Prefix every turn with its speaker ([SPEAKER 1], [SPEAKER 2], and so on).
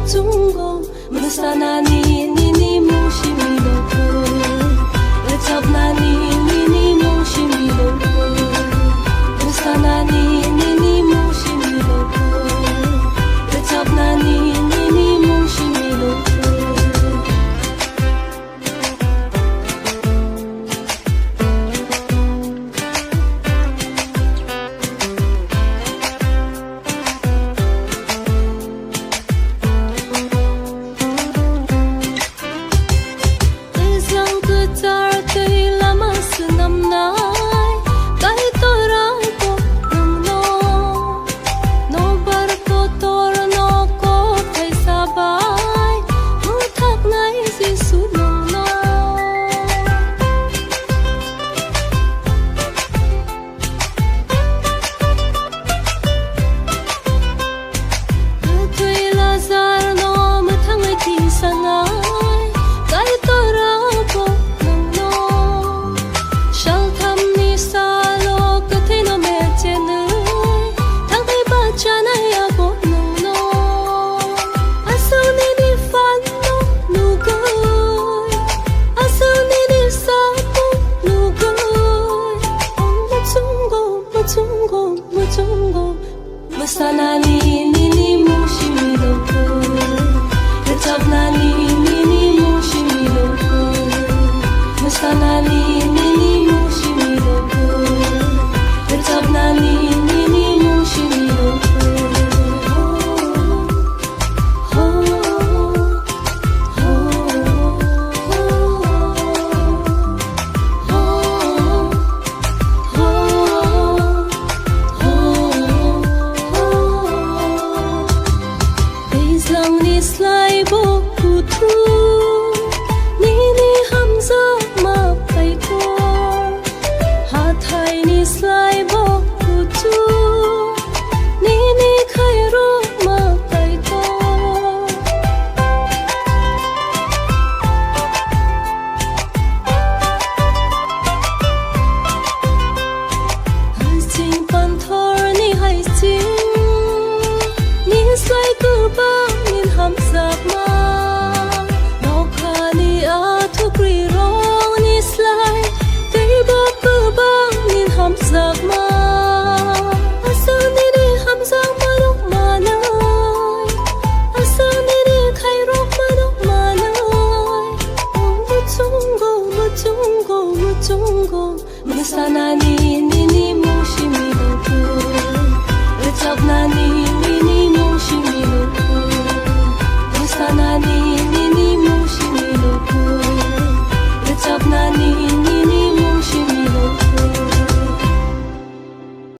[SPEAKER 1] mutungo Musana ni mushimiloko Lechabna ni mushimiloko Musana ni mushimiloko Lechabna ni mushimiloko Musana ni mushimiloko Lechabna ni mushimiloko Musana ni mushimiloko Lechabna ni mushimiloko Slai bo kutu ni hamza ma pai kor hathai ni slai bo kutu ni khairo ma pai kor sing pan thor ni hai sing ni slai ku ba hamsak ma nokhani a thukri rong ni slai tei ba ku bang ni hamsak ma asani ni hamsak ma nok ma nai asani ni khai rok ma nok ma nai mutungo musana ni